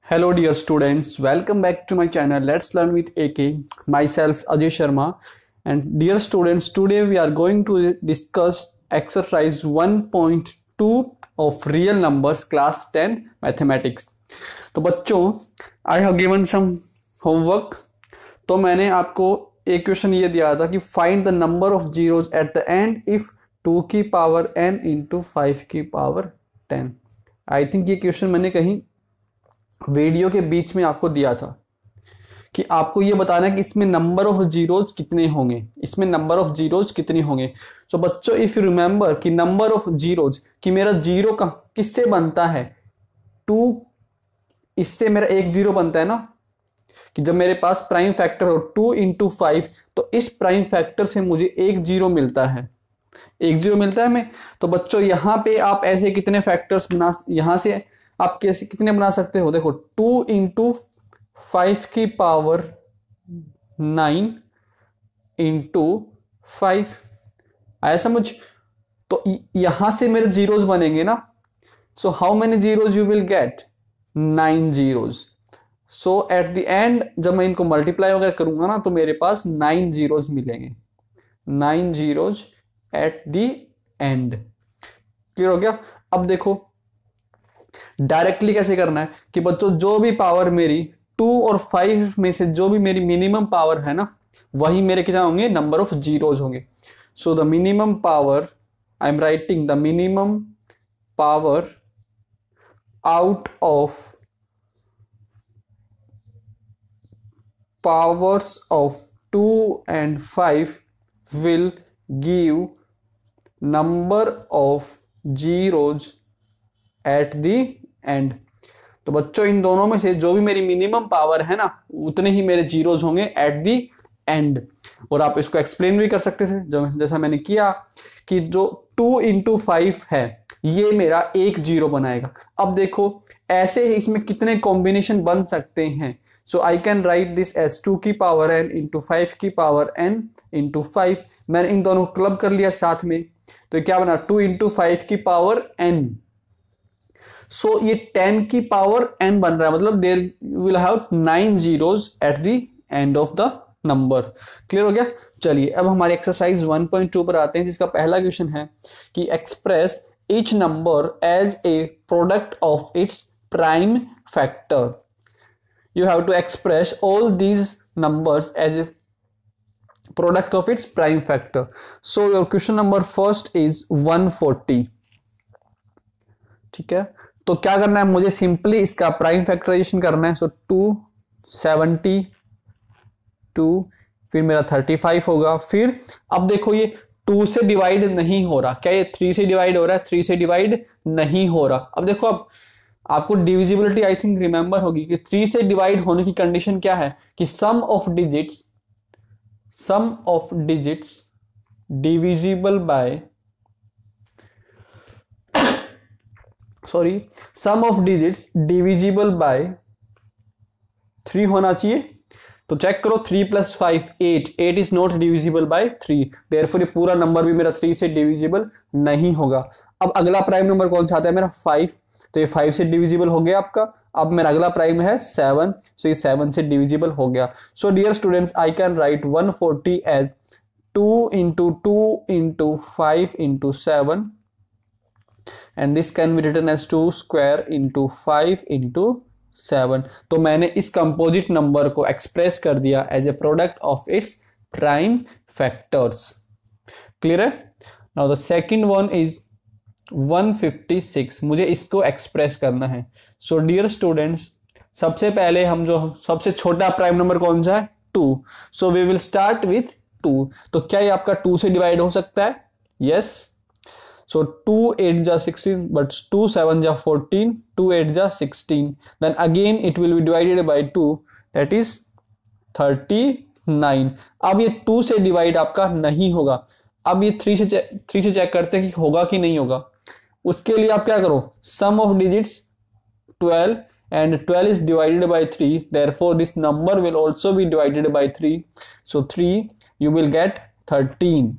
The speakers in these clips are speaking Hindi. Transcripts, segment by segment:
Hello dear students, welcome back to my channel Let's Learn with AK. Myself Ajay Sharma, and dear students, today we are going to discuss exercise 1.2 of real numbers class 10 mathematics. तो बच्चों, I have given some homework. तो मैंने आपको एक क्वेश्चन ये दिया था कि find the number of zeros at the end if 2 की पावर n into 5 की पावर 10. आई थिंक ये क्वेश्चन मैंने कहीं वीडियो के बीच में आपको दिया था कि आपको ये बताना है कि इसमें नंबर ऑफ जीरोज कितने होंगे, इसमें नंबर ऑफ जीरोज कितने होंगे. सो बच्चों, इफ यू रिमेंबर कि नंबर ऑफ जीरोज कि मेरा जीरो का किससे बनता है, 2, इससे मेरा एक जीरो बनता है ना, कि जब मेरे पास प्राइम फैक्टर हो 2 into 5 तो इस प्राइम फैक्टर से मुझे एक जीरो मिलता है, एक जीरो मिलता है हमें. तो बच्चों यहाँ पे आप ऐसे कितने फैक्टर्स बना, यहां से आप कैसे कितने बना सकते हो, देखो 2 into 5 की पावर 9 into 5, आया समझ. तो यहां से मेरे जीरोज बनेंगे ना. So how many zeros you will gate, 9 zeros. So eight the and जब मैं इनको मल्टीप्लाई वगैरह करूंगा ना तो मेरे पास 9 जीरोज मिलेंगे, 9 zeros at the and. Clear हो गया. अब देखो डायरेक्टली कैसे करना है कि बच्चों जो भी पावर मेरी 2 और 5 में से जो भी मेरी मिनिमम पावर है ना, वही मेरे क्या होंगे, नंबर ऑफ जीरोज होंगे. So the minimum power, I am writing the minimum power out of powers of 2 and 5 will give number of zeros at the and. तो बच्चों इन दोनों में से जो भी मेरी मिनिमम पावर है ना उतने ही मेरे जीरोज होंगे एट दी एंड. और आप इसको एक्सप्लेन भी कर सकते थे जैसा मैंने किया कि जो 2 into 5 है ये मेरा एक जीरो बनाएगा. अब देखो ऐसे ही इसमें कितने कॉम्बिनेशन बन सकते हैं. So I can write this as 2 की पावर n into 5 की पावर n into 5. मैंने इन दोनों क्लब कर लिया साथ में, तो क्या बना 2 into 5 की पावर n. सो ये 10 की पावर n बन रहा है, मतलब there will have 9 zeros at the end of the number. Clear हो गया. चलिए अब हमारे एक्सरसाइज 1.2 पर आते हैं, जिसका पहला क्वेश्चन है कि express each number as a product of its prime factor. You have to express all these numbers as a product of its prime factor. So your question number first is 140. ठीक है, तो क्या करना है, मुझे सिंपली इसका प्राइम फैक्टराइजेशन करना है. सो 272, फिर मेरा 35 होगा. फिर अब देखो ये 2 से डिवाइड नहीं हो रहा, क्या ये 3 से डिवाइड हो रहा है, 3 से डिवाइड नहीं हो रहा. अब देखो अब आपको डिविजिबिलिटी आई थिंक रिमेंबर होगी कि 3 से डिवाइड होने की कंडीशन क्या है कि sum of digits divisible by, sum of digits divisible by 3 होना चाहिए. तो चेक करो 3 + 5 8 is not divisible by 3, therefore ये पूरा नंबर भी मेरा 3 से डिविजिबल नहीं होगा. अब अगला प्राइम नंबर कौन सा आता है मेरा 5, तो ये 5 से डिविजिबल हो गया आपका. अब मेरा अगला प्राइम है 7, सो ये 7 से डिविजिबल हो गया. So dear students, I can write 140 as 2 into 2 into 5 into 7, and this can be written as 2 square into 5 into 7. तो मैंने इस कंपोजिट नंबर को एक्सप्रेस कर दिया as a product of its prime factors. Clear है. Now the second one is 156. मुझे इसको एक्सप्रेस करना है. सो डियर स्टूडेंट्स, सबसे पहले हम जो सबसे छोटा प्राइम नंबर कौन सा है, 2. So we will start with 2. तो क्या ये आपका 2 से डिवाइड हो सकता है, यस. So 2 8 जा 16, but 2 7 जा 14, 2 8 जा 16. Then again it will be divided by 2, that is 39. अब ये 2 से डिवाइड आपका नहीं होगा. अब ये 3 से चेक करते हैं कि होगा कि नहीं होगा. उसके लिए आप क्या करो, सम of digits 12 and 12 is divided by 3, therefore this number will also be divided by 3. So 3 you will get 13.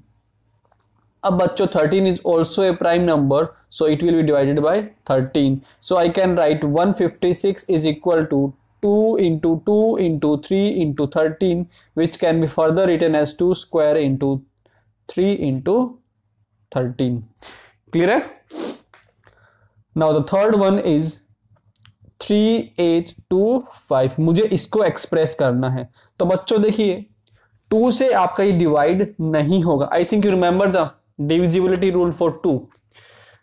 अब बच्चों 13 is also a prime number, so it will be divided by 13. So I can write 156 is equal to 2 into 2 into 3 into 13, which can be further written as 2 square into 3 into 13. Clear है? Now the third one is 3825. मुझे इसको एक्सप्रेस करना है। तो बच्चों देखिए 2 से आपका ये डिवाइड नहीं होगा। I think you remember the divisibility rule for 2,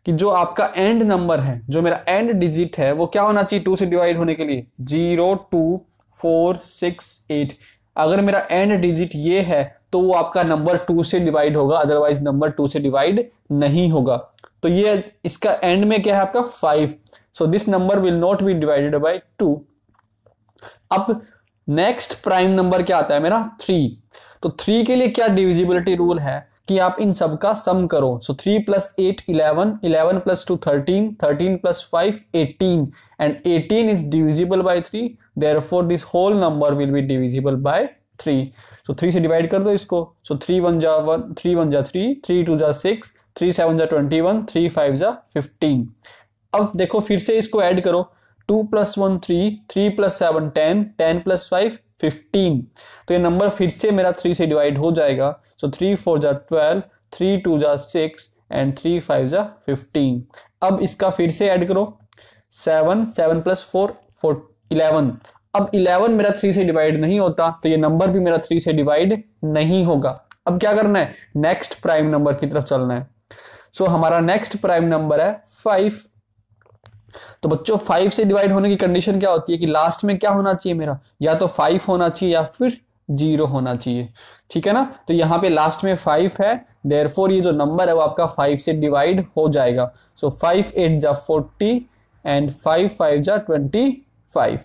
कि जो आपका एंड नंबर है, जो मेरा एंड डिजिट है, वो क्या होना चाहिए 2 से डिवाइड होने के लिए? 0 2 4 6 8। अगर मेरा एंड डिजिट ये है तो वो आपका नंबर 2 से डिवाइड होगा, अदरवाइज नंबर 2 से डिवाइड नहीं होगा। तो ये इसका एंड में क्या है आपका 5, so this number will not be divided by 2। अब नेक्स्ट प्राइम नंबर क्या आता है मेरा? 3। तो 3 के लिए क्या डिविजिबिलिटी रूल है कि आप इन सब का सम करो। सो 3 + 8 11, 11 + 2 13, 13 + 5 18, and 18 is divisible by 3, therefore this whole number will be divisible by 3. सो 3 से डिवाइड कर दो इसको। सो 3 1 जा 1, 3 1 जा 3, 3 2 जा 6, 3 7 जा 21, 3 5 जा 15। अब देखो फिर से इसको ऐड करो। 2 + 1 3, 3 + 7 10, 10 + 5 15। तो ये नंबर फिर से मेरा 3 से डिवाइड हो जाएगा। सो 3 4 जा 12, 3 2 जा 6 एंड 3 5 जा 15। अब इसका फिर से ऐड करो। 7 7 + 4 11। अब 11 मेरा 3 से डिवाइड नहीं होता, तो ये नंबर भी मेरा 3 से डिवाइड नहीं होगा। अब क्या करना है? नेक्स्ट प्राइम नंबर की तरफ चलना है। सो हमारा नेक्स्ट प्राइम नंबर है 5। तो बच्चों 5 से डिवाइड होने की कंडीशन क्या होती है कि लास्ट में क्या होना चाहिए मेरा? या तो 5 होना चाहिए या फिर 0 होना चाहिए। ठीक है ना? तो यहाँ पे लास्ट में 5 है, देयरफॉर ये जो नंबर है वो आपका 5 से डिवाइड हो जाएगा। सो 5 8 जा 40 एंड 5 5 जा 25।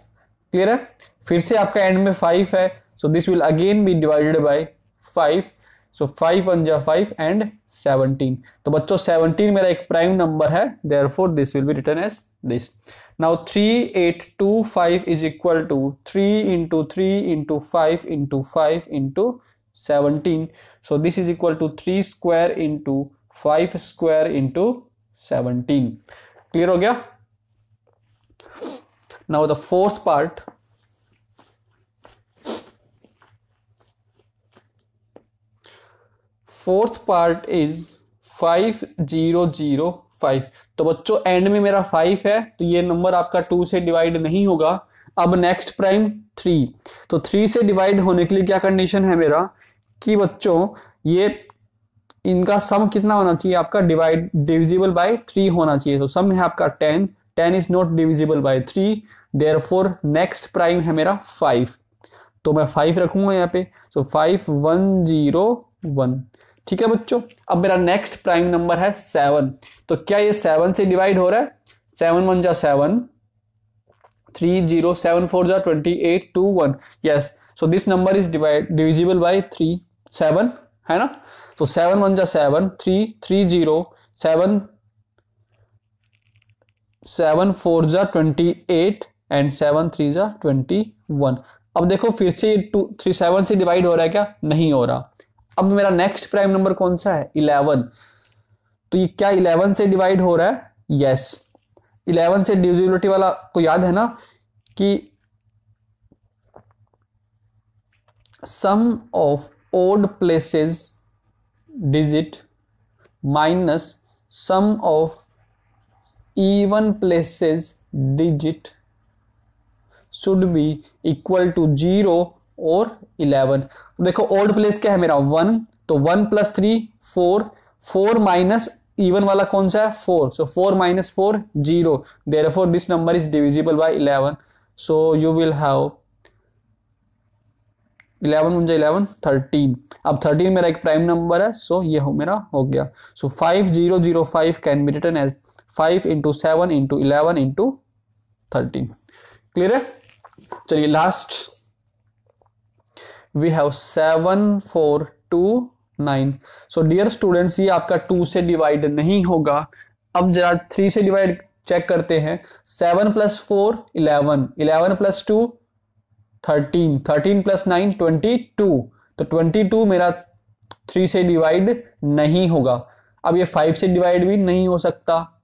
क्लियर है? फिर से आपका एंड में 5 है, so this will again be divided by 5। So 5 1 जा 5 एंड 17। तो बच्चों 17 मेरा एक प्राइम नंबर है, therefore this will be written as this. Now 3825 is equal to 3 into 3 into 5 into 5 into 17. So this is equal to 3 square into 5 square into 17. Clear हो गया? Now the fourth part. Fourth part is 5005। तो बच्चों एंड में मेरा 5 है, तो ये नंबर आपका 2 से डिवाइड नहीं होगा। अब नेक्स्ट प्राइम 3। तो 3 से डिवाइड होने के लिए क्या कंडीशन है मेरा कि बच्चों ये इनका सम कितना होना चाहिए आपका? डिविजिबल बाय 3 होना चाहिए। तो सम है आपका 10, 10 is not divisible by 3, therefore next prime है मेरा 5। तो मैं 5 रखूंगा यहाँ पे। सो 5 1 0 1। ठीक है बच्चों, अब मेरा नेक्स्ट प्राइम नंबर है 7। तो क्या ये 7 से डिवाइड हो रहा है? 7 1 जा 7, 3 0, 7 4 जा 28, 2 1। Yes, so this number is divisible by 3 7, है ना? तो 7 1 जा 7, 3 3 0, 7 7 4 जा 28 एंड 7 3 जा 21। अब देखो फिर से 2 3 7 से डिवाइड हो रहा है क्या? नहीं हो रहा। अब मेरा नेक्स्ट प्राइम नंबर कौन सा है? 11। तो ये क्या 11 से डिवाइड हो रहा है? यस। 11 से डिविजिबिलिटी वाला को याद है ना कि sum of odd places digit minus sum of even places digit should be equal to 0 और 11। तो देखो ओड प्लेस क्या है मेरा? 1। तो 1 + 3 4, 4 माइनस इवन वाला कौन सा है? 4। सो 4 - 4 0, therefore this number is divisible by 11। So you will have 11 × 11 13। अब 13 मेरा एक प्राइम नंबर है, सो ये मेरा हो गया। So 5005 can be written as 5 × 7 × 11 × 13। Clear है? चलिए last we have 7429। So dear students, ये आपका 2 से डिवाइड नहीं होगा। अब जरा 3 से डिवाइड चेक करते हैं। 7 + 4 11, 11 + 2 13, 13 + 9 22। तो 22 मेरा 3 से डिवाइड नहीं होगा। अब ये 5 से डिवाइड भी नहीं हो सकता।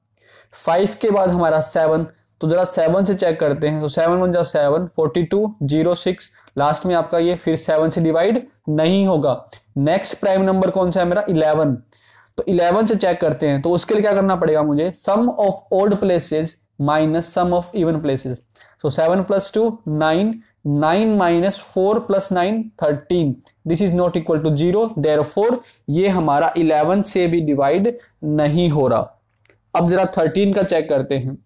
5 के बाद हमारा 7, तो जरा 7 से चेक करते हैं। तो 7 1 जा 7, 42, 0 6, लास्ट में आपका ये फिर 7 से डिवाइड नहीं होगा। नेक्स्ट प्राइम नंबर कौन सा है मेरा? 11। तो 11 से चेक करते हैं, तो उसके लिए क्या करना पड़ेगा मुझे? Sum of odd places minus sum of even places. So 7 + 2 9, 9 - 4 + 9 13, this is not equal to 0, therefore ये हमारा 11 से भी डिवाइड नहीं हो रहा। अब जरा 13 का चेक करते हैं।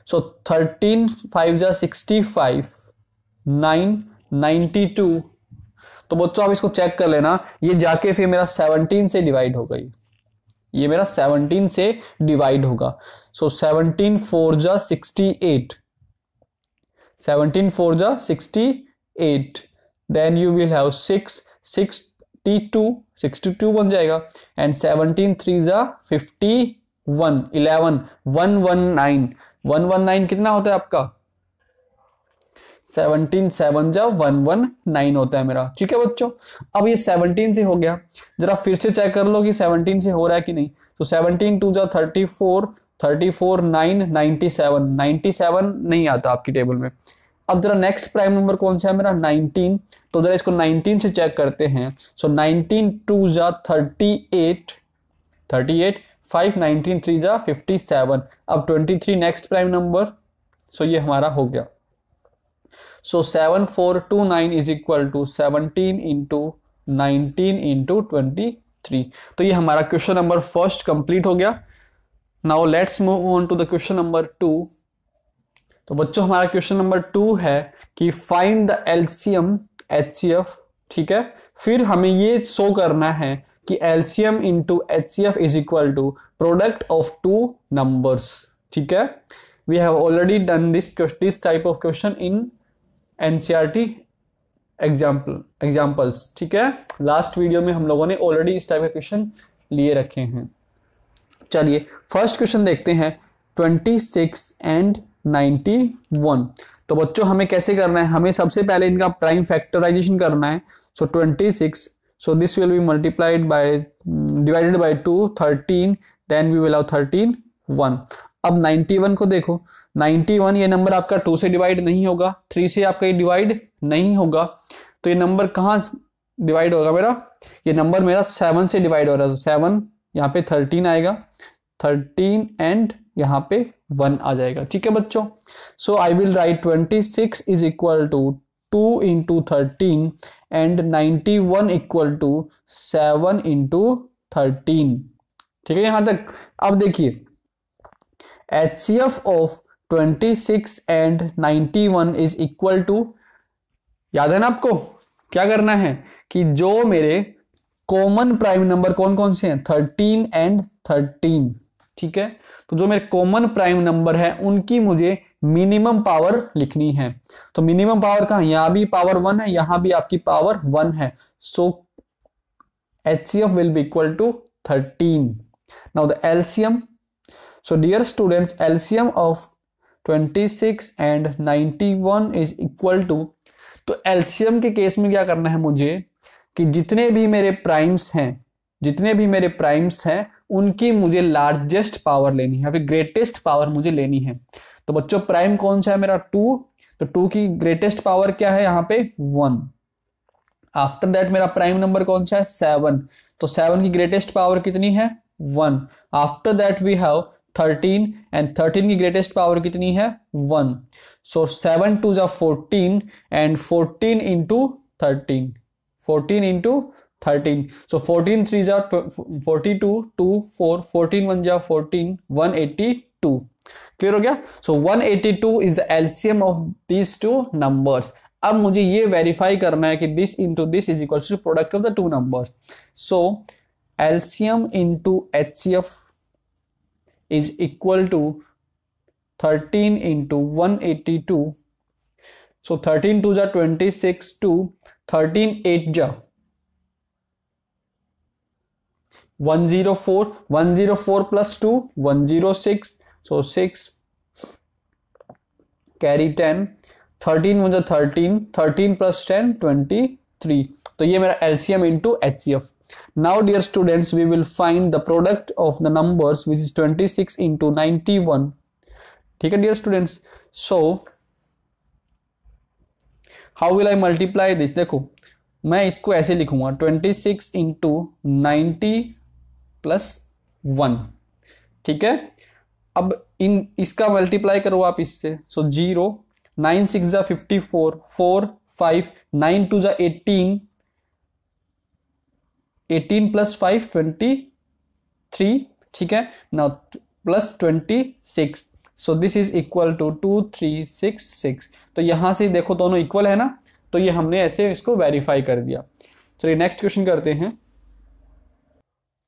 सो 13 5 जा 65, 9 92। तो बच्चों आप इसको चेक कर लेना, ये जाके फिर मेरा 17 से डिवाइड हो गई, ये मेरा 17 से डिवाइड होगा। सो 17 4 जा 68, 17 4 जा 68, देन यू विल हैव 6 62 बन जाएगा, एंड 17 3 जा 51, 11 119, 119 कितना होता है आपका? 17 7 जा 119 होता है मेरा। ठीक है बच्चों, अब ये 17 से हो गया, जरा फिर से चेक कर लो कि 17 से हो रहा है कि नहीं। तो 17 2 जा 34, 34 9 97, 97 नहीं आता आपकी टेबल में। अब जरा नेक्स्ट प्राइम नंबर कौन सा है मेरा? 19। तो जरा इसको 19 से चेक करते हैं। सो 19 2 जा 38, 38 5 19 3 जा 57। अब 23 नेक्स्ट प्राइम नंबर, सो ये हमारा हो गया। So 7429 is equal to 17 into 19 into 23। तो ये हमारा क्वेश्चन नंबर फर्स्ट कंप्लीट हो गया। Now let's move on to the question number 2। तो बच्चों हमारा क्वेश्चन नंबर 2 है कि फाइंड द एलसीएम एचसीएफ। ठीक है, फिर हमें ये शो करना है कि LCM into HCF is equal to product of two numbers. ठीक है, we have already done this type of question in NCERT examples. ठीक है, लास्ट वीडियो में हम लोगों ने ऑलरेडी इस टाइप के क्वेश्चन लिए रखे हैं। चलिए फर्स्ट क्वेश्चन देखते हैं, 26 एंड 91। तो बच्चों हमें कैसे करना है? हमें सबसे पहले इनका प्राइम फैक्टराइजेशन करना है। So 26, so this will be multiplied by divided by 2 13, then we will have 13 1। अब 91 को देखो, 91 ये नंबर आपका 2 से डिवाइड नहीं होगा, 3 से आपका ये डिवाइड नहीं होगा, तो ये नंबर कहाँ डिवाइड होगा मेरा? ये नंबर मेरा 7 से डिवाइड हो रहा है। 7 यहाँ पे 13 आएगा, 13 एंड यहाँ पे 1 आ जाएगा। ठीक है बच्चों, so I will write 26 is equal to 2 into 13 and 91 equal to 7 into 13। ठीक है यहाँ तक। अब देखिए HCF of 26 and 91 is equal to, याद है ना आपको क्या करना है कि जो मेरे कॉमन प्राइम नंबर कौन कौन से हैं? 13 एंड 13। ठीक है, तो जो मेरे कॉमन प्राइम नंबर है उनकी मुझे मिनिमम पावर लिखनी है। तो मिनिमम पावर कहां? यहां भी पावर 1 है, यहां भी आपकी पावर 1 है। So HCF will be equal to 13. Now the LCM. So dear students, LCM of 26 and 91 is equal to, तो LCM के केस में क्या करना है मुझे कि जितने भी मेरे प्राइम्स हैं उनकी मुझे लार्जेस्ट पावर लेनी है, फिर ग्रेटेस्ट पावर मुझे लेनी है। तो बच्चों प्राइम कौन सा है मेरा? 2, तो 2 की ग्रेटेस्ट पावर क्या है यहाँ पे? 1। आफ्टर दैट मेरा प्राइम नंबर कौन सा है? 7, तो 7 की ग्रेटेस्ट पावर कितनी है? 1। After that we have 13 and 13 की ग्रेटेस्ट पावर कितनी है? 1। सो 7 2 जा 14 एंड 14 इंटू 13, 14 इंटू 13। सो 14 3 जा 42, 2 4, 14 1 जा 14, 182। क्लियर हो गया? So 182 is the LCM of these two numbers. अब मुझे ये वेरीफाई करना है कि this into this is equal to product of the two numbers. So LCM into HCF is equal to 13 into 182. So 13 2 जा 26, 2 13 8 जा 104, 104 plus 2 106, so 6 carry 10, 13 1 जा 13, 13 plus 10 23। तो ये मेरा LCM into HCF। Now dear students we will find the product of the numbers which is 26 into 91. ठीक है dear students. So how will I multiply this. देखो मैं इसको ऐसे लिखूंगा 26 इंटू 90 प्लस 1. ठीक है. अब इसका मल्टीप्लाई करो आप इससे. सो 0, 9 6 जा 54, 4 5, 9 2 जा 18, 18 प्लस 5 23. ठीक है. Now plus 26. So this is equal to 2366. तो यहां से देखो दोनों इक्वल है ना, तो ये हमने ऐसे इसको वेरीफाई कर दिया. चलिए नेक्स्ट क्वेश्चन करते हैं.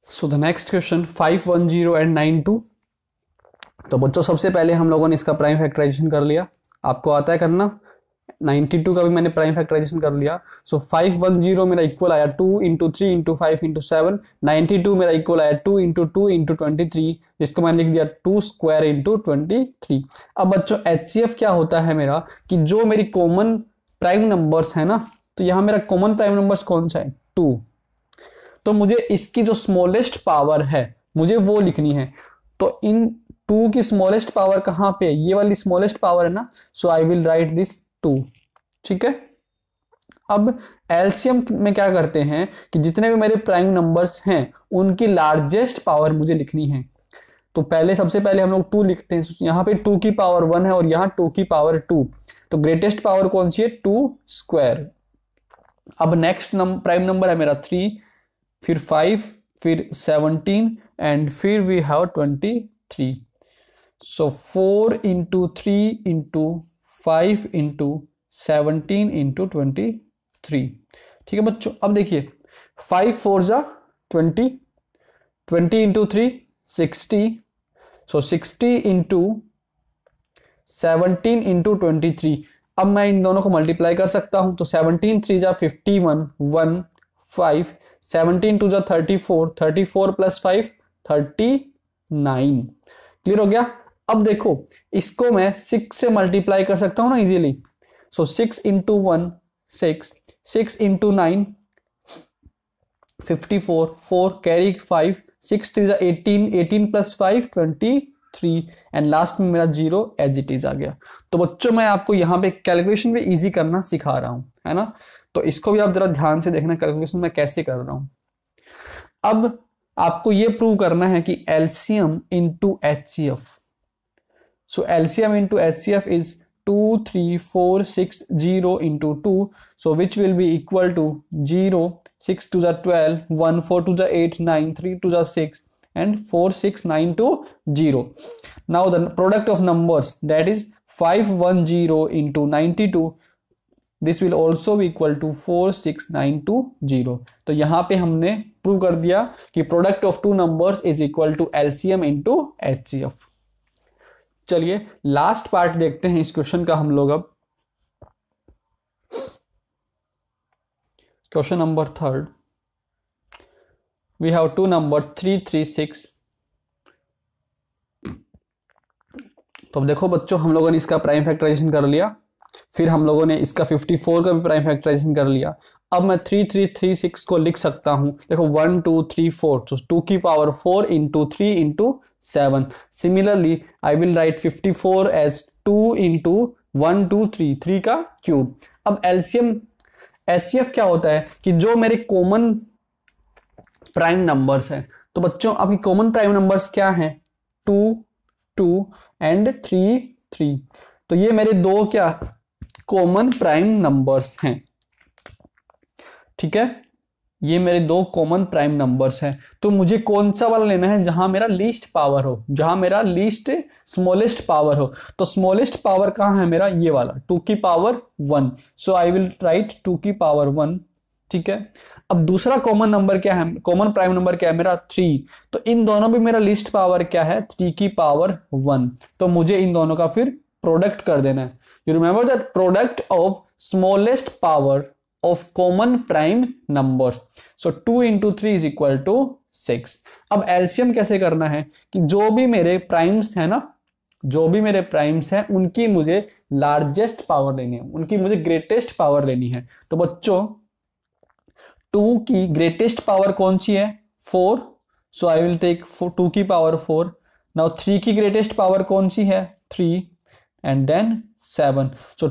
So the next question 510 and 92. तो बच्चों सबसे पहले हम लोगों ने इसका प्राइम फैक्टराइजेशन कर लिया. आपको आता है करना. 92 का भी मैंने प्राइम फैक्टराइजेशन कर लिया. सो 510 मेरा इक्वल आया 2 इंटू 3 इंटू 5 इंटू 7. 92 मेरा इक्वल आया 2 इंटू 2 इंटू 23, जिसको मैंने लिख दिया 2 स्क्वायर इंटू 23. अब बच्चों HCF क्या होता है मेरा, कि जो मेरी कॉमन प्राइम नंबर्स है ना, तो यहां मेरा कॉमन प्राइम नंबर्स कौन सा है 2. तो मुझे इसकी जो स्मॉलेस्ट पावर है मुझे वो लिखनी है. तो इन 2 की स्मॉलेस्ट पावर कहां पे है, ये वाली स्मॉलेस्ट पावर है ना. सो आई विल राइट दिस 2. ठीक है. अब एलसीएम में क्या करते हैं कि जितने भी मेरे प्राइम नंबर्स हैं उनकी लार्जेस्ट पावर मुझे लिखनी है. तो सबसे पहले हम लोग 2 लिखते हैं. यहां पे 2 की पावर 1 है और यहां 2 की पावर 2. तो ग्रेटेस्ट पावर कौन सी है 2 स्क्वायर. अब नेक्स्ट प्राइम नंबर है मेरा 3, फिर 5, फिर 17 एंड फिर we have 23. So 4 into 3 into 5 into 17 into 23. ठीक है बच्चों. अब देखिए 5 4 जा 20, 20 इंटू 3 60. सो 60 इंटू 17 इंटू 23. अब मैं इन दोनों को मल्टीप्लाई कर सकता हूं. तो 17 3 जा 51, 1 5, 17 2 जा 34, 34 प्लस 5 39. क्लियर हो गया. अब देखो इसको मैं 6 से मल्टीप्लाई कर सकता हूं ना इजीली. सो 6 इंटू 1 6, 6 इंटू 9 54, 4 कैरी 5, 6 3 जा 18, 18 प्लस 5 23 एंड लास्ट में मेरा 0 एज इट इज आ गया. तो बच्चों मैं आपको यहाँ पे कैलकुलेशन भी इजी करना सिखा रहा हूं, है ना. तो इसको भी आप जरा ध्यान से देखना कैलकुलेशन मैं कैसे कर रहा हूं. अब आपको ये प्रूव करना है कि LCM into HCF. So LCM into HCF is 2 3 4 6 0 into 2. So which will be equal to 0, 6 2 12, 1 4 2 8, 9 3 2 6 and 4 6 9 2 0. Now the product of numbers, that is 510 into 92. This will also be equal to 4 6 9 2 0. तो यहाँ पे हमने प्रूव कर दिया कि product of two numbers is equal to LCM into HCF. चलिए लास्ट पार्ट देखते हैं इस क्वेश्चन का हम लोग. अब question number 3. We have two number 3 3 6. तो अब देखो बच्चों हम लोगों ने इसका प्राइम फैक्टराइजेशन कर लिया. फिर हम लोगों ने इसका 54 का भी प्राइम फैक्टराइजेशन कर लिया. अब मैं 3 3 3 6 को लिख सकता हूं. देखो 1 2 3 4, तो 2 की power 4 into 3 into 7. Similarly I will write 54 as 2 into 1 2 3, 3 का क्यूब. अब एलसीएम HCF क्या होता है कि जो मेरे कॉमन प्राइम नंबर्स हैं. तो बच्चों अभी कॉमन प्राइम नंबर्स क्या हैं 2 2 एंड 3 3. तो ये मेरे दो क्या कॉमन प्राइम नंबर्स हैं. ठीक है. ये मेरे दो कॉमन प्राइम नंबर्स हैं. तो मुझे कौन सा वाला लेना है जहां मेरा लीस्ट पावर हो, जहां मेरा लीस्ट स्मॉलेस्ट पावर हो. तो स्मॉलेस्ट पावर कहां है मेरा ये वाला 2 की power 1. So I will right 2 की पावर 1. ठीक है. अब दूसरा कॉमन नंबर क्या है, कॉमन प्राइम नंबर क्या है मेरा 3. तो इन दोनों भी मेरा लीस्ट पावर क्या है 3 की पावर 1. तो मुझे इन दोनों का फिर प्रोडक्ट कर देना है. You remember that product of smallest power of common prime numbers. So 2 into 3 is equal to 6. अब एलसीएम कैसे करना है कि जो भी मेरे प्राइम्स है ना, जो भी मेरे प्राइम्स हैं उनकी मुझे लार्जेस्ट पावर लेनी है, उनकी मुझे ग्रेटेस्ट पावर लेनी है. तो बच्चों 2 की ग्रेटेस्ट पावर कौन सी है? 4, सो आई विल टेक 2 की पावर 4. नाउ 3 की ग्रेटेस्ट पावर कौन सी है? 3, एंड देन 7. सो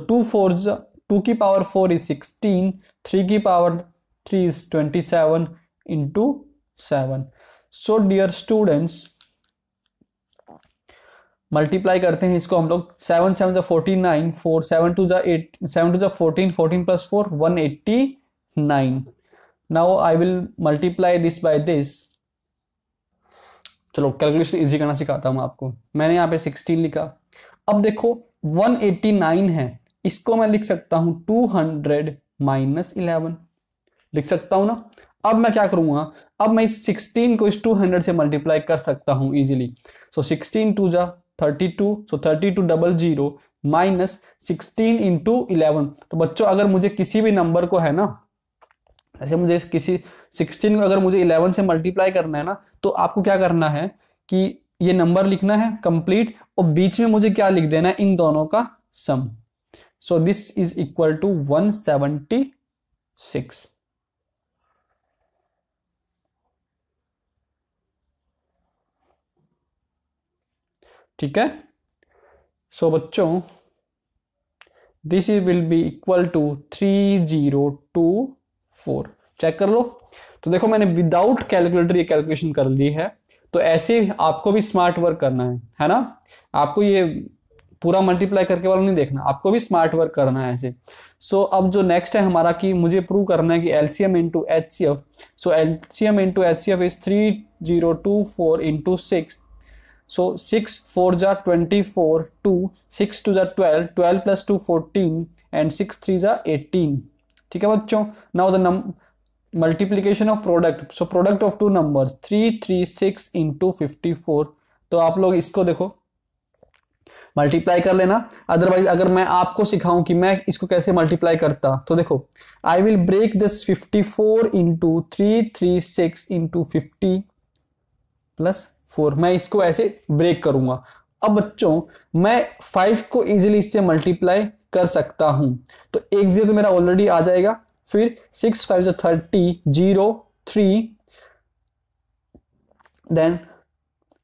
2 की पावर 4 इज 16, 3 की power 3 is 27 into 7. So dear students, multiply करते हैं इसको हम लोग. 7 7 49, 4 7 2 8, 7 2 14, 14 plus 4 189. Now I will multiply this by this. चलो कैलकुलेशन इजी करना सिखाता हूं आपको. मैंने यहाँ पे 16 लिखा. अब देखो 189 है, इसको मैं लिख सकता हूं 200 माइनस 11 लिख सकता हूं ना. अब मैं क्या करूंगा, अब मैं इस 16 को इस 200 से मल्टीप्लाई कर सकता हूं इजीली. सो 16 2 जा 32, सो 3200 माइनस 16 इंटू 11. तो बच्चों अगर मुझे किसी भी नंबर को है ना, ऐसे मुझे किसी 16 को अगर मुझे 11 से मल्टीप्लाई करना है ना, तो आपको क्या करना है कि ये नंबर लिखना है कंप्लीट, और बीच में मुझे क्या लिख देना है, इन दोनों का sum. So this is equal to 176. ठीक है. सो बच्चों this will be equal to 3024. Check कर लो. तो देखो मैंने विदाउट कैलकुलेटर ये कैलकुलेशन कर ली है. तो ऐसे आपको भी स्मार्ट वर्क करना है ना. आपको ये पूरा मल्टीप्लाई करके वाला नहीं देखना, आपको भी स्मार्ट वर्क करना है ऐसे. सो अब जो नेक्स्ट है हमारा कि मुझे प्रूव करना है कि LCM into HCF. So LCM into HCF is 3024 into 6. So 6 4 जा 24, 2 6 2 जा 12, 12 plus 2 14, and 6 3 जा 18. ठीक है बच्चों. Now the multiplication of product. So product of two numbers 336 into 54. तो आप लोग इसको देखो मल्टीप्लाई कर लेना. अदरवाइज अगर मैं आपको सिखाऊं कि मैं इसको कैसे मल्टीप्लाई करता, तो देखो I will break this 54 into 336 into 50 plus 4. मैं इसको ऐसे ब्रेक करूंगा. अब बच्चों मैं 5 को इजीली इससे मल्टीप्लाई कर सकता हूं. तो एक 0 तो मेरा ऑलरेडी आ जाएगा. फिर 6 5 30, 0 3, देन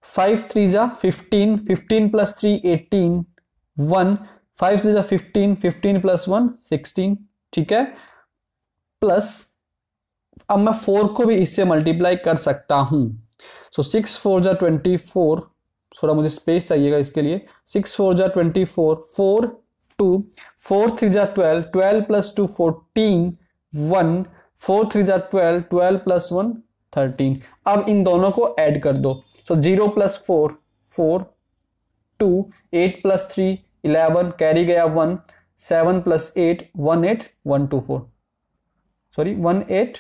5 3 जा 15, 15 प्लस 3 18, 1 5 3 जा 15, 15 प्लस 1 16. ठीक है. प्लस अब मैं 4 को भी इससे मल्टीप्लाई कर सकता हूं. सो 6 4 जा 24, थोड़ा मुझे स्पेस चाहिएगा इसके लिए. 6 4 जा 24, 4 2, 4 3 जा 12, 12 प्लस 2 14, 1 4 3 जा 12, 12 प्लस 1 13. अब इन दोनों को ऐड कर दो. सो 0 प्लस 4 4, 2 8 प्लस 3 11, कैरी गया 1, 7 प्लस 8 18 124, सॉरी 18.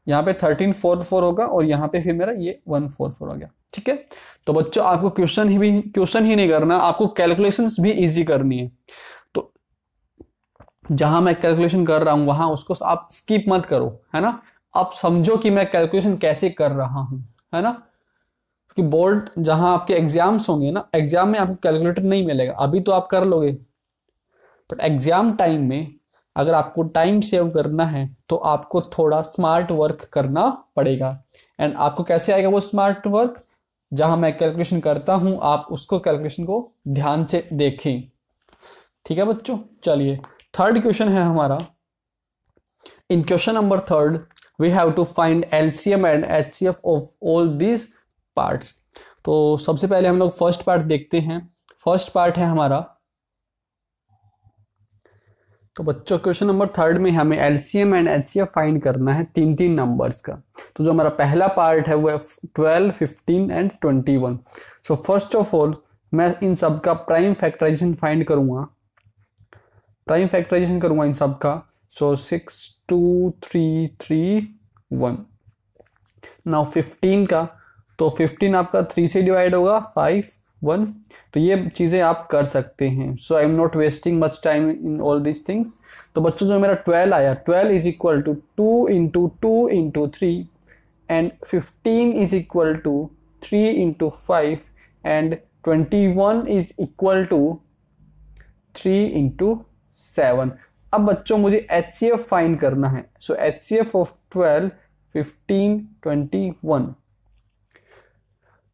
यहाँ पे 1344 होगा और यहाँ पे फिर मेरा ये 144 हो गया. ठीक है. तो बच्चों आपको क्वेश्चन ही नहीं करना, आपको कैलकुलेशंस भी इजी करनी है. तो जहां मैं कैलकुलेशन कर रहा हूं वहां उसको आप स्किप मत करो, है ना. आप समझो कि मैं कैलकुलेशन कैसे कर रहा हूं, है ना. क्योंकि बोर्ड जहां आपके एग्जाम्स होंगे ना, एग्जाम में आपको कैलकुलेटर नहीं मिलेगा. अभी तो आप कर लोगे, बट एग्जाम टाइम में अगर आपको टाइम सेव करना है तो आपको थोड़ा स्मार्ट वर्क करना पड़ेगा. एंड आपको कैसे आएगा वो स्मार्ट वर्क, जहां मैं कैलकुलेशन करता हूं आप उसको कैलकुलेशन को ध्यान से देखें. ठीक है बच्चों. चलिए थर्ड क्वेश्चन है हमारा. In question number 3 we have to find LCM and HCF of all these parts. तो सबसे पहले हम लोग फर्स्ट पार्ट देखते हैं. फर्स्ट पार्ट है हमारा. तो बच्चों क्वेश्चन नंबर 3 में हमें एलसीएम एंड एचसीएफ फाइंड करना है 3 नंबर्स का. तो जो हमारा पहला पार्ट है वो है 12, 15 and 21. So first of all मैं इन सब का प्राइम फैक्टराइजेशन फाइंड करूंगा. इन सब का. सो 6 2 3 3 1. नाउ 15 का, तो 15 आपका 3 से डिवाइड होगा 5 1. तो ये चीजें आप कर सकते हैं. So I am not wasting much time in all this things. तो बच्चों जो मेरा 12 आया, 12 is equal to 2 into 2 into 3, and 15 is equal to 3 into 5, and 21 is equal to 3 into 7। अब बच्चों मुझे HCF फाइंड करना है। So HCF of 12, 15, 21।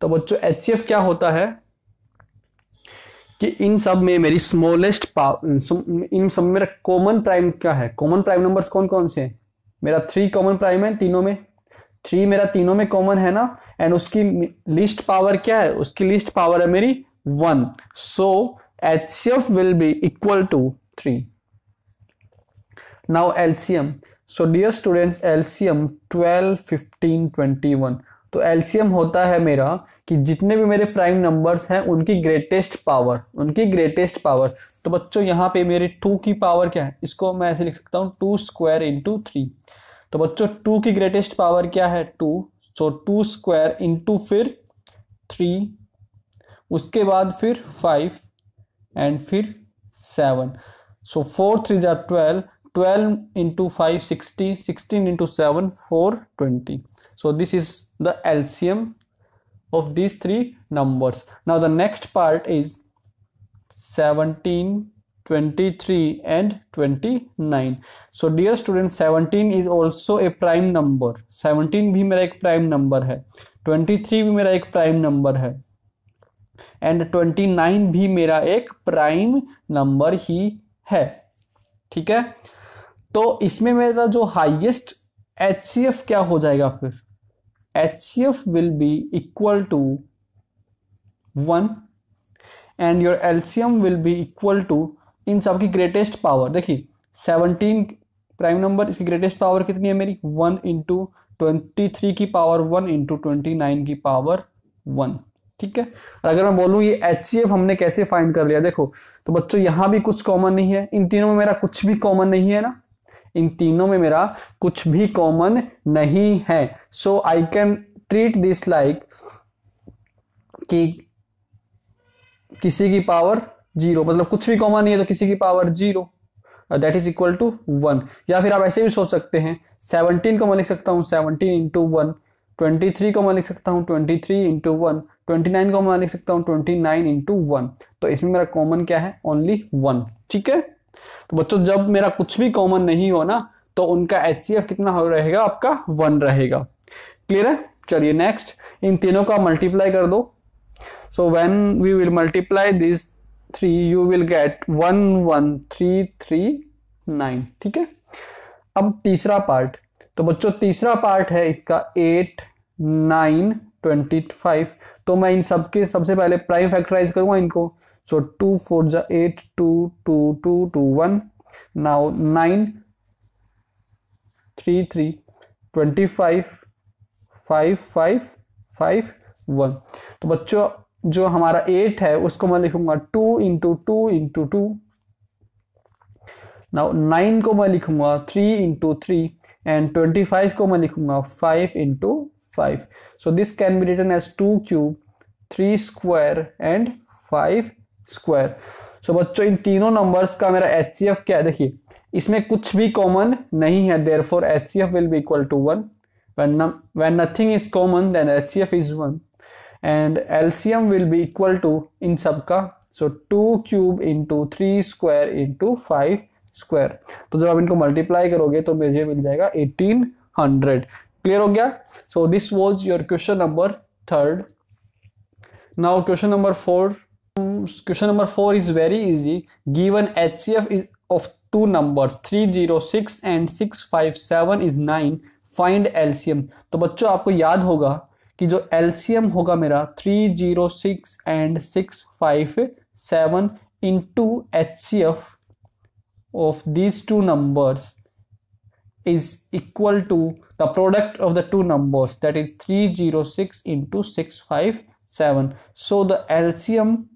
तो बच्चों HCF क्या होता है कि इन सब में मेरी स्मॉलेस्ट इन सब में मेरा कॉमन प्राइम क्या है, कॉमन प्राइम नंबर्स कौन कौन से हैं? मेरा 3 कॉमन प्राइम है तीनों में, 3 मेरा तीनों में कॉमन है ना, एंड उसकी लीस्ट पावर क्या है? उसकी लीस्ट पावर है मेरी 1। So HCF will be equal to 3। Now LCM। So dear students, LCM 12, 15, 21। तो LCM होता है मेरा कि जितने भी मेरे प्राइम नंबर्स हैं उनकी ग्रेटेस्ट पावर, तो बच्चों यहाँ पे मेरे 2 की पावर क्या है? इसको मैं ऐसे लिख सकता हूँ 2 स्क्वायर इंटू 3। तो बच्चों 2 की ग्रेटेस्ट पावर क्या है? 2। सो 2 स्क्वायर इंटू फिर 3, उसके बाद फिर 5 एंड फिर 7। सो 4 3 जा 12, 12 into 5 60, 16 into 7 420. So this is the LCM of these three numbers. Now the next part is 17, 23 and 29. So dear students, 17 is also a prime number. 17 भी मेरा एक प्राइम नंबर है, 23 भी मेरा एक प्राइम नंबर है, एंड 29 भी मेरा एक प्राइम नंबर ही है। ठीक है, तो इसमें मेरा जो हाईएस्ट HCF क्या हो जाएगा? फिर HCF will be equal to 1 and your LCM will be equal to इन सब की ग्रेटेस्ट पावर। देखिए 17 प्राइम नंबर, इसकी ग्रेटेस्ट पावर कितनी है मेरी? 1 इंटू 23 की पावर 1 इंटू 29 की पावर 1। ठीक है, और अगर मैं बोलूँ ये HCF हमने कैसे फाइंड कर लिया, देखो तो बच्चों यहाँ भी कुछ कॉमन नहीं है, इन तीनों में मेरा कुछ भी कॉमन नहीं है ना, इन तीनों में मेरा कुछ भी कॉमन नहीं है। So I can treat this like कि किसी की पावर 0, मतलब कुछ भी कॉमन नहीं है तो किसी की power 0, that is equal to 1। या फिर आप ऐसे भी सोच सकते हैं, 17 को मैं लिख सकता हूँ 17 इंटू 1, 23 को मैं लिख सकता हूँ 23 इंटू 1, 29 को मैं लिख सकता हूँ 29 इंटू 1। तो इसमें मेरा कॉमन क्या है? ओनली 1। ठीक है, तो बच्चों जब मेरा कुछ भी कॉमन नहीं हो ना तो उनका HCF कितना हो रहेगा? आपका 1 रहेगा। क्लियर है? चलिए नेक्स्ट, इन तीनों का मल्टीप्लाई कर दो। So when we will multiply this 3 you will get 11339। ठीक है, अब तीसरा पार्ट, तो बच्चों तीसरा पार्ट है इसका 8, 9, 25। तो मैं इन सबके सबसे पहले प्राइम फैक्टराइज करूंगा इनको। सो 2 4 जा 8, 2 2 2 2 1। नाउ 9 3 3 25 5 5 5 1। तो बच्चों जो हमारा 8 है उसको मैं लिखूंगा 2 इंटू 2 इंटू 2। नाउ 9 को मैं लिखूंगा 3 इंटू 3 एंड 25 को मैं लिखूंगा 5 into 5। So this can be written as 2 cube 3 square and 5 square. So बच्चों इन तीनों नंबर्स का मेरा HCF क्या है? देखिए इसमें कुछ भी कॉमन नहीं है, therefore HCF will be equal to 1। when nothing is common then HCF is 1 and LCM will be equal to इन सब का, so 2 cube into 3 square into 5 square. तो जब आप इनको मल्टीप्लाई करोगे तो मुझे मिल जाएगा 1800। क्लियर हो गया? So this was your question number 3rd। Now question number 4। Question number 4 is very easy. Given HCF is of two numbers 306 and 657 is 9. Find LCM. तो बच्चों आपको याद होगा कि जो LCM होगा मेरा 306 and 657 into HCF of these two numbers is equal to the product of the two numbers, that is 306 into 657. So the LCM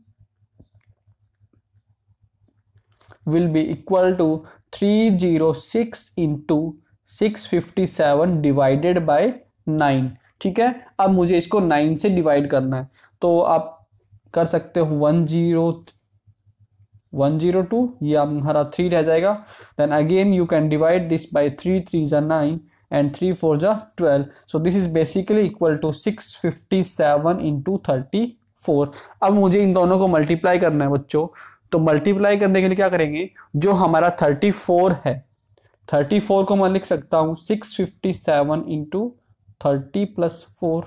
will be equal to 306 into 657 divided by 9। ठीक है, अब मुझे इसको 9 से डिवाइड करना है, तो आप कर सकते हो 102, ये हमारा 3 रह जाएगा। Then again you can divide this by 3 3 जा 9 एंड 3 4 जा 12। So this is basically equal to 657 into 34। अब मुझे इन दोनों को मल्टीप्लाई करना है बच्चों, तो मल्टीप्लाई करने के लिए क्या करेंगे, जो हमारा 34 है, 34 को मैं लिख सकता हूं 657 इंटू 30 प्लस 4,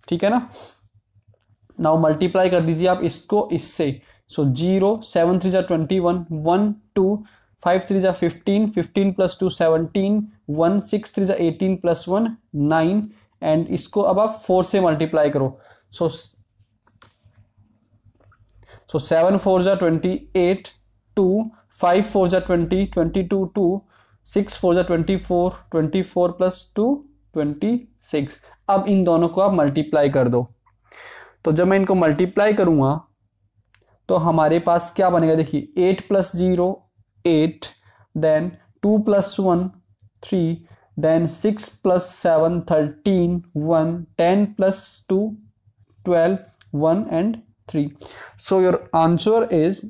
ठीक है ना। नाउ मल्टीप्लाई कर दीजिए आप इसको इससे, सो 0, 7 3 जा 21, 1 2, 5 3 जा 15, 15 प्लस 2 17, 1 6 3 जा 18 प्लस 1 9, एंड इसको अब आप 4 से मल्टीप्लाई करो, सो 7 4 जा 28, 2 5 4 जा 20, 22 2, 6 4 जा 24, 24 प्लस 2 26। अब इन दोनों को आप मल्टीप्लाई कर दो, तो जब मैं इनको मल्टीप्लाई करूंगा तो हमारे पास क्या बनेगा, देखिए 8 plus 0 8, then 2 plus 1 3, then 6 plus 7 13, 1 10 plus 2 12, 1 and 3. So your answer is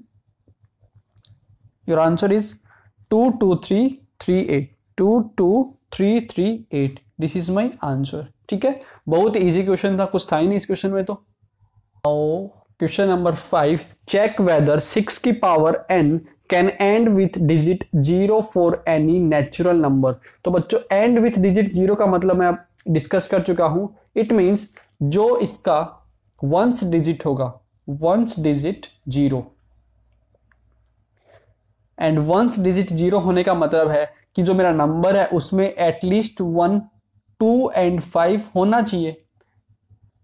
22338, 22338. This is my answer. ठीक है, बहुत इजी क्वेश्चन था, कुछ था ही नहीं इस क्वेश्चन में। तो क्वेश्चन नंबर 5, चेक वेदर 6 की power n can and with digit 0 for any natural number. तो बच्चों एंड विथ डिजिट 0 का मतलब मैं डिस्कस कर चुका हूं, इट मींस जो इसका वंस डिजिट होगा, ones digit 0, and ones digit 0 होने का मतलब है कि जो मेरा नंबर है उसमें एटलीस्ट 1 2 एंड 5 होना चाहिए,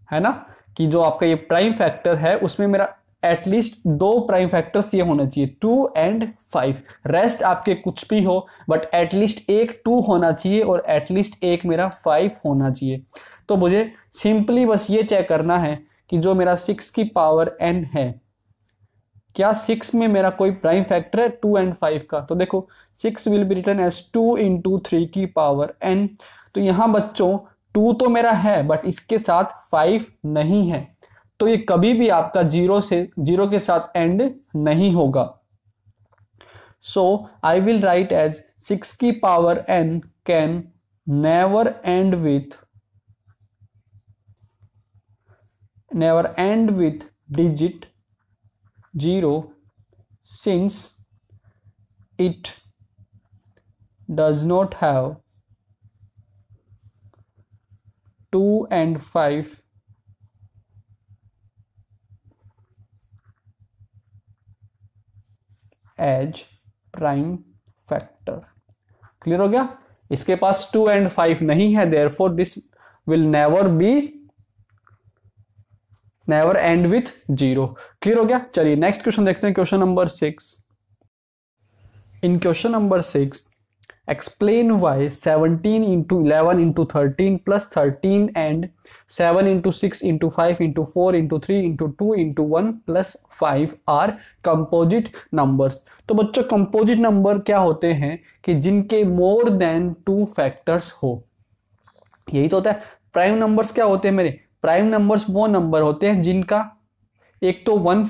है ना, कि जो आपका ये प्राइम फैक्टर है उसमें मेरा एटलीस्ट 2 प्राइम फैक्टर्स ये होना चाहिए, 2 एंड 5। रेस्ट आपके कुछ भी हो बट एटलीस्ट एक 2 होना चाहिए और एटलीस्ट एक मेरा 5 होना चाहिए। तो मुझे सिंपली बस ये चेक करना है कि जो मेरा 6 की पावर n है, क्या 6 में मेरा कोई प्राइम फैक्टर है 2 एंड 5 का। तो देखो 6 will be written as 2 into 3 की पावर n। तो यहां बच्चों 2 तो मेरा है बट इसके साथ 5 नहीं है, तो ये कभी भी आपका 0 के साथ एंड नहीं होगा। So I will write as 6 की power n can never end with digit 0 since it does not have 2 and 5 as prime factor. Clear हो गया, इसके पास 2 एंड 5 नहीं है, therefore this will never end with 0। Clear हो गया। चलिए नेक्स्ट क्वेश्चन देखते हैं, question number 6। In question number 6 explain why 17 into 11 into 13 plus 13 and 7 into 6 into 5 into 4 into 3 into 2 into 1 plus 5 are composite numbers. तो बच्चों कंपोजिट नंबर क्या होते हैं कि जिनके मोर देन 2 फैक्टर्स हो, यही तो होता है। प्राइम नंबर्स क्या होते हैं मेरे, प्राइम नंबर्स वो नंबर होते हैं जिनका एक तो 1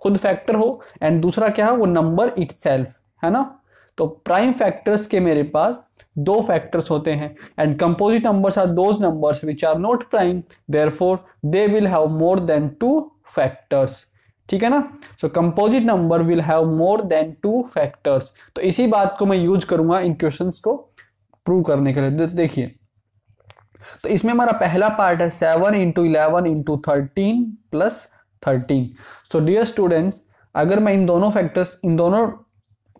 खुद फैक्टर हो एंड दूसरा क्या है वो नंबर इटसेल्फ, है ना। तो प्राइम फैक्टर्स के मेरे पास 2 फैक्टर्स होते हैं and composite numbers are those numbers which are not prime, therefore they will have more than 2 factors. ठीक है ना। So composite number will have more than 2 factors. तो इसी बात को मैं यूज करूंगा इन क्वेश्चंस को प्रूव करने के लिए। देखिए तो इसमें हमारा पहला पार्ट है 7 into 11 into 13 plus 13। So dear students, अगर मैं इन दोनों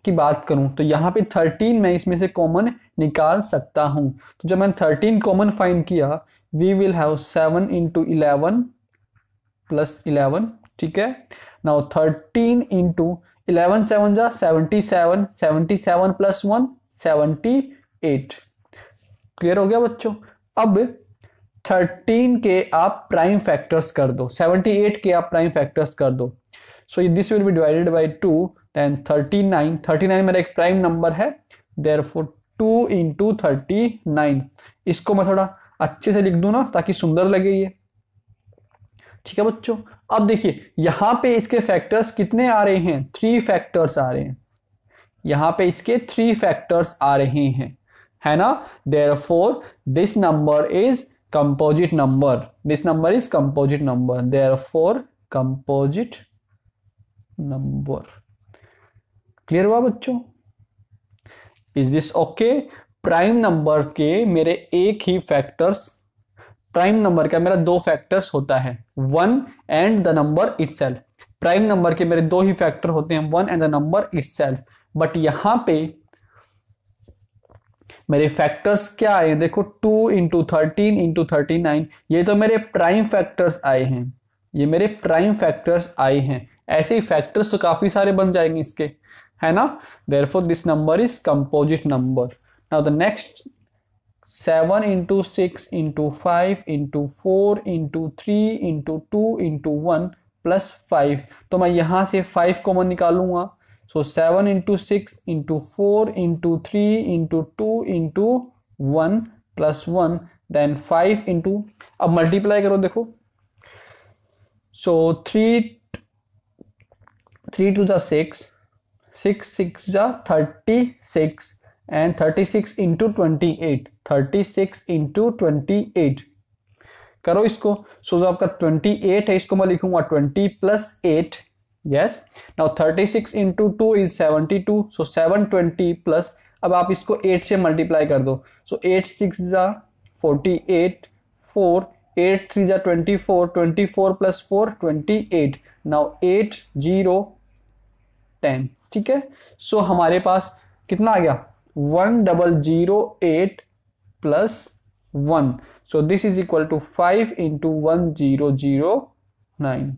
की बात करूं तो यहाँ पे 13 मैं इसमें से कॉमन निकाल सकता हूं। तो जब मैंने 13 कॉमन फाइंड किया, we will have 7 into 11 plus 11। ठीक है, नाउ 13 इंटू 11 7 जा 77, 77 प्लस 1 78। क्लियर हो गया बच्चों। अब 13 के आप प्राइम फैक्टर्स कर दो, 78 के आप प्राइम फैक्टर्स कर दो। So this will be divided by 2, then 39 मेरा एक प्राइम नंबर है, देयरफॉर 2 इंटू 39। इसको मैं थोड़ा अच्छे से लिख दूं ना ताकि सुंदर लगे ये। ठीक है बच्चों। अब देखिए यहां पे इसके फैक्टर्स कितने आ रहे हैं, 3 फैक्टर्स आ रहे हैं। यहां पे इसके 3 फैक्टर्स आ रहे हैं, है ना। Therefore this number is composite number, this number is composite number, therefore composite number. Clear हुआ बच्चों? Is this okay? Prime number के मेरे एक ही फैक्टर्स, प्राइम नंबर का मेरा दो फैक्टर्स होता है, 1 and the number itself. Prime number के मेरे दो ही फैक्टर होते हैं, 1 and the number itself. But यहां पे मेरे फैक्टर्स क्या आए, देखो 2 इंटू 13 इंटू 39, ये तो मेरे प्राइम फैक्टर्स आए हैं, ये मेरे प्राइम फैक्टर्स आए हैं। ऐसे ही फैक्टर्स तो काफी सारे बन जाएंगे इसके, है ना? Therefore this number is composite number. Now the next 7 into 6 into 5 into 4 into 3 into 2 into 1 plus 5, तो मैं यहां से 5 कॉमन निकालूंगा। So 7 into 6 into 4 into 3 into 2 into 1 plus 1 then 5 into, अब मल्टीप्लाई करो देखो। So 3 to the 6, 6 जा 36 and 36 into 28, 36 into 28 करो इसको। So जो आपका 28 है इसको मैं लिखूंगा 20 plus 8, yes. Now 36 into 2 is 72, so 720 plus, अब आप इसको 8 से मल्टीप्लाई कर दो। So 8 6 जा 48, 4 8 3 जा 24, 24 plus 4 28, now 8 0 10, ठीक है। So हमारे पास कितना आ गया, 1008 plus 1, so this is equal to 5 into 1009।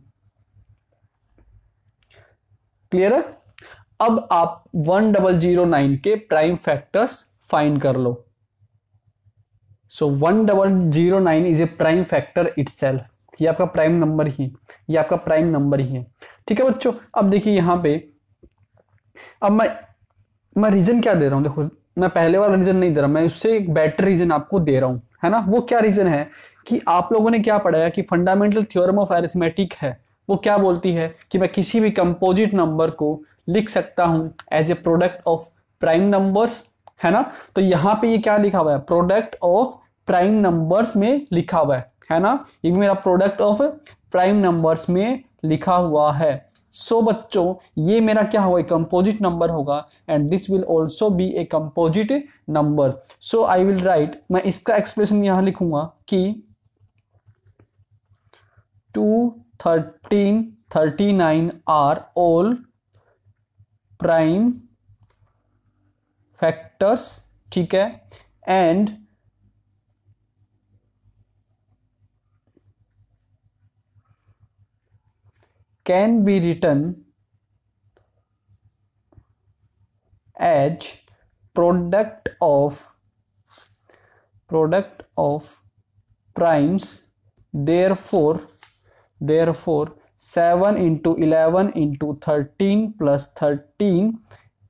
Clear है? अब आप 1009 के प्राइम फैक्टर्स फाइंड कर लो। सो 1009 is a prime factor itself, ये आपका प्राइम नंबर ही, ये आपका प्राइम नंबर ही है, ठीक है बच्चों। अब देखिए यहां पे, अब मैं रीजन क्या दे रहा हूं, देखो मैं पहले वाला रीजन नहीं दे रहा, मैं उससे एक बेटर रीजन आपको दे रहा हूं, है ना। वो क्या रीजन है कि आप लोगों ने क्या पढ़ाया कि फंडामेंटल थ्योरम ऑफ अरिथमेटिक है, वो क्या बोलती है कि मैं किसी भी कंपोजिट नंबर को लिख सकता हूं as a product of prime numbers, है ना। तो यहां पे ये क्या लिखा हुआ है, प्रोडक्ट ऑफ प्राइम नंबर्स में लिखा हुआ है ना, ये भी मेरा प्रोडक्ट ऑफ प्राइम नंबर्स में लिखा हुआ है। सो बच्चों ये मेरा क्या होगा, कंपोजिट नंबर होगा, and this will also be a composite number. So I will right, मैं इसका एक्सप्रेशन यहां लिखूंगा कि 2 13 39 are all prime factors, ठीक है, and can be written as product of primes, therefore 7 into 11 into 13 plus 13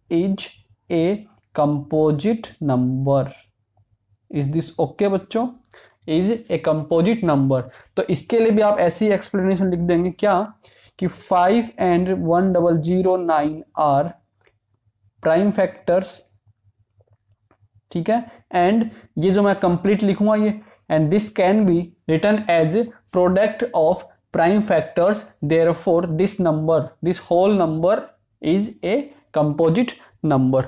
is a composite number। Is this okay बच्चों? Is a composite number। तो इसके लिए भी आप ऐसी एक्सप्लेनेशन लिख देंगे क्या कि 5 and 1009 are prime factors, ठीक है, एंड ये जो मैं कंप्लीट लिखूंगा ये, and this can be written as product of prime factors, therefore this whole number is a composite number।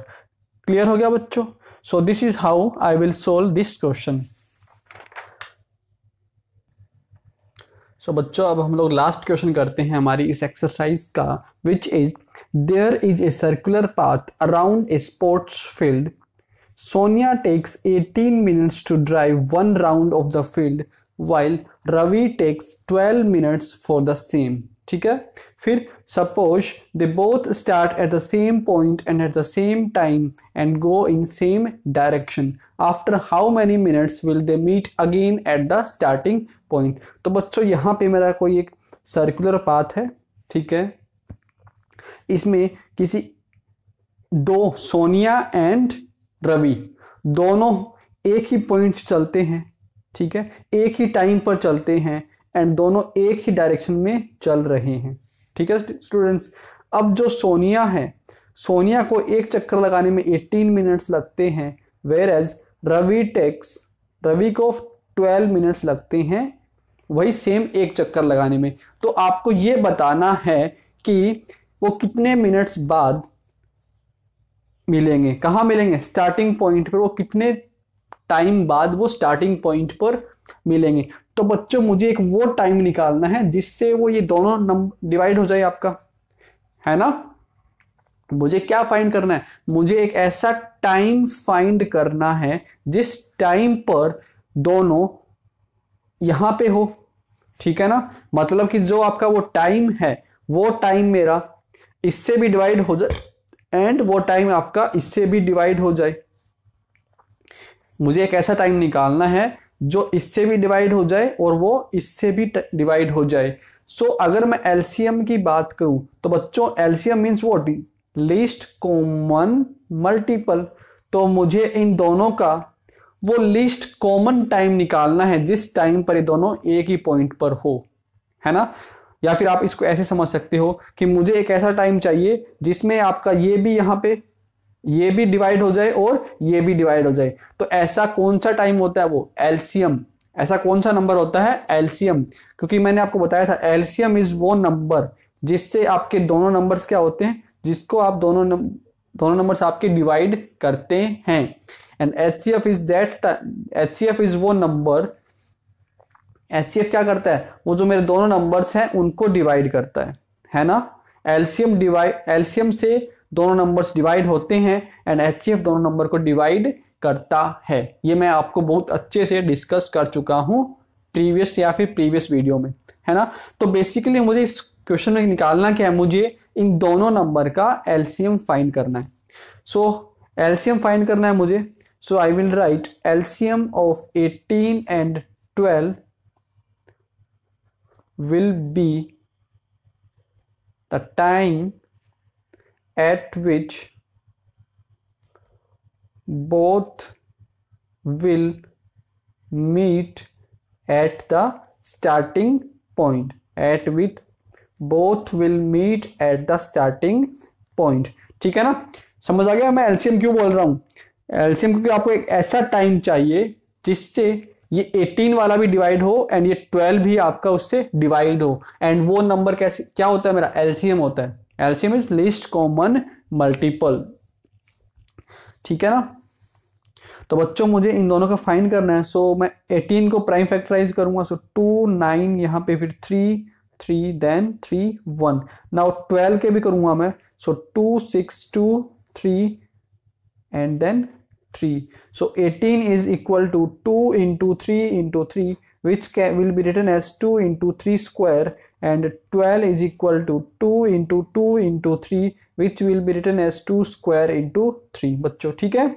Clear हो गया बच्चों? so this is how I will solve this question। so बच्चों अब हम लोग लास्ट क्वेश्चन करते हैं हमारी इस एक्सरसाइज का, which is there is a circular path around a sports field। Sonia takes 18 minutes to drive one round of the field while Ravi takes 12 minutes for the same, ठीक है। फिर suppose they both start at the same point and at the same time and go in same direction, after how many minutes will they meet again at the starting point। तो बच्चों यहाँ पे मेरा कोई एक सर्कुलर पाथ है, ठीक है, इसमें किसी दो, सोनिया एंड रवि, दोनों एक ही पॉइंट चलते हैं, ठीक है, एक ही टाइम पर चलते हैं, एंड दोनों एक ही डायरेक्शन में चल रहे हैं, ठीक है स्टूडेंट्स। अब जो सोनिया है, सोनिया को एक चक्कर लगाने में 18 मिनट्स लगते हैं, वेयर एज रवि को 12 मिनट्स लगते हैं वही सेम एक चक्कर लगाने में। तो आपको ये बताना है कि वो कितने मिनट्स बाद मिलेंगे। कहाँ मिलेंगे? स्टार्टिंग पॉइंट पर। वो कितने टाइम बाद वो स्टार्टिंग पॉइंट पर मिलेंगे। तो बच्चों मुझे एक वो टाइम निकालना है जिससे वो ये दोनों नंबर डिवाइड हो जाए आपका, है ना। मुझे क्या फाइंड करना है? मुझे एक ऐसा टाइम फाइंड करना है जिस टाइम पर दोनों यहां पे हो, ठीक है ना। मतलब कि जो आपका वो टाइम है वो टाइम मेरा इससे भी डिवाइड हो जाए एंड वो टाइम आपका इससे भी डिवाइड हो जाए। मुझे एक ऐसा टाइम निकालना है जो इससे भी डिवाइड हो जाए और वो इससे भी डिवाइड हो जाए। सो अगर मैं एलसीएम की बात करूं तो बच्चों LCM means what? Least common multiple. तो मुझे इन दोनों का वो लीस्ट कॉमन टाइम निकालना है जिस टाइम पर ये दोनों एक ही पॉइंट पर हो, है ना। या फिर आप इसको ऐसे समझ सकते हो कि मुझे एक ऐसा टाइम चाहिए जिसमें आपका ये भी यहां पे ये भी डिवाइड हो जाए और ये भी डिवाइड हो जाए। तो ऐसा कौन सा टाइम होता है? वो एलसीएम। ऐसा कौन सा नंबर होता है? एलसीएम। क्योंकि मैंने आपको बताया था एलसीएम इज वो नंबर जिससे आपके दोनों नंबर्स क्या होते हैं, जिसको आप दोनों नंबर्स आपके डिवाइड करते हैं। And HCF is that, HCF is वो नंबर, एचसीएफ क्या करता है? वो जो मेरे दोनों नंबर्स हैं उनको डिवाइड करता है ना। एलसीएम से दोनों नंबर्स डिवाइड होते हैं एंड एचसीएफ दोनों नंबर को डिवाइड करता है। ये मैं आपको बहुत अच्छे से डिस्कस कर चुका हूं प्रीवियस वीडियो में, है ना। तो बेसिकली मुझे इस क्वेश्चन में निकालना क्या है? मुझे इन दोनों नंबर का एलसीएम फाइंड करना है। सो एलसीएम फाइंड करना है मुझे। So I will write LCM of 18 and 12 will be the time at which both will meet at the starting point, at which both will meet at the starting point। ठीक है ना, समझ आ गया मैं एलसीएम क्यों बोल रहा हूं? एलसीएम क्योंकि आपको एक ऐसा टाइम चाहिए जिससे ये 18 वाला भी डिवाइड हो एंड ये 12 भी आपका उससे डिवाइड हो। एंड वो नंबर कैसे क्या होता है? मेरा एलसीएम होता है। LCM is least common multiple, ठीक है ना। तो बच्चों मुझे इन दोनों का फाइंड करना है। सो मैं 18 को प्राइम फैक्टराइज करूंगा। सो 2 9 यहाँ पे फिर 3 3 देन 3 1। नाउ 12 के भी करूंगा मैं। सो 2 6 2 3 and then 3। So 18 is equal to 2 into 3 into 3 which will be written as 2 into 3 square, and 12 is equal to 2 into 2 into 3 which will be written as 2 square into 3। बच्चों ठीक है।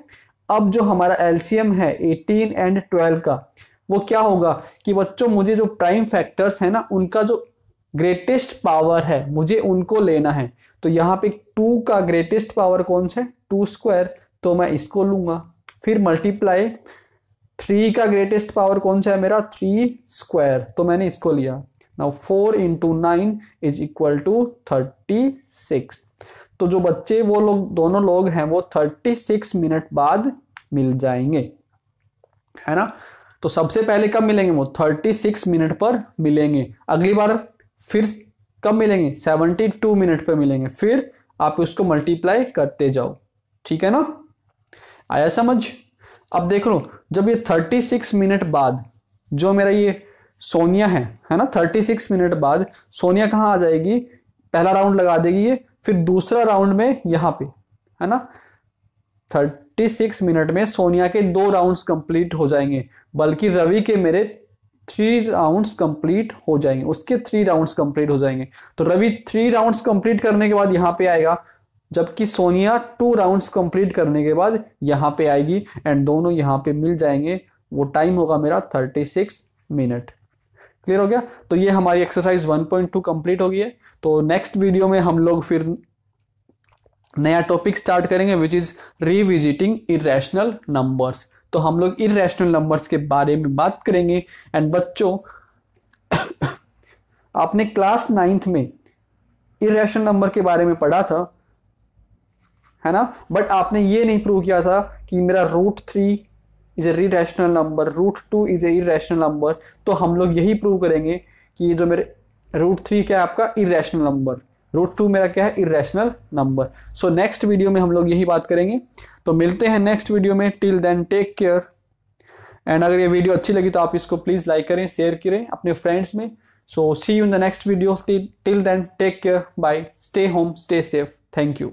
अब जो हमारा एलसीएम है 18 एंड 12 का वो क्या होगा कि बच्चों मुझे जो प्राइम फैक्टर्स है ना उनका जो ग्रेटेस्ट पावर है मुझे उनको लेना है। तो यहाँ पे 2 का ग्रेटेस्ट पावर कौन सा है? 2 स्क्वायर। तो मैं इसको लूंगा। फिर मल्टीप्लाई 3 का ग्रेटेस्ट पावर कौन सा है? मेरा 3 स्क्वायर। तो मैंने इसको लिया। Now 4 into 9 is equal to 36। तो जो बच्चे वो लोग दोनों लोग हैं वो 36 मिनट बाद मिल जाएंगे, है ना। तो सबसे पहले कब मिलेंगे? वो 36 मिनट पर मिलेंगे। अगली बार फिर कब मिलेंगे? 72 मिनट पर मिलेंगे। फिर आप उसको मल्टीप्लाई करते जाओ, ठीक है ना। आया समझ? अब देख लो जब ये 36 मिनट बाद जो मेरा ये सोनिया है ना, 36 मिनट बाद सोनिया कहाँ आ जाएगी? पहला राउंड लगा देगी ये, फिर दूसरा राउंड में यहाँ पे, है ना। 36 मिनट में सोनिया के 2 राउंड्स कंप्लीट हो जाएंगे, बल्कि रवि के मेरे 3 राउंड्स कंप्लीट हो जाएंगे, उसके 3 राउंड्स कंप्लीट हो जाएंगे। तो रवि 3 राउंड्स कंप्लीट करने के बाद यहाँ पे आएगा, जबकि सोनिया 2 राउंड्स कंप्लीट करने के बाद यहाँ पे आएगी एंड दोनों यहाँ पे मिल जाएंगे। वो टाइम होगा मेरा 36 मिनट। क्लियर हो गया? तो ये हमारी एक्सरसाइज 1.2 कंप्लीट हो गई है। तो नेक्स्ट वीडियो में हम लोग फिर नया टॉपिक स्टार्ट करेंगे which is revisiting irrational numbers. तो हम लोग इरेशनल नंबर्स के बारे में बात करेंगे। एंड बच्चों आपने क्लास 9th में इरेशनल नंबर के बारे में पढ़ा था, है ना, बट आपने ये नहीं प्रूव किया था कि मेरा √3 is a irrational number, √2 is a irrational number. तो हम लोग यही प्रूव करेंगे कि ये जो मेरे √3 क्या है आपका इरेशनल नंबर। √2 मेरा क्या है, irrational number. So next video में हम लोग यही बात करेंगे। तो मिलते हैं नेक्स्ट वीडियो में। Till then take care. And अगर ये वीडियो अच्छी लगी तो आप इसको प्लीज़ लाइक करें, शेयर करें अपने फ्रेंड्स में। So see you in the next video. Till then take care, bye, stay home, stay safe, thank you.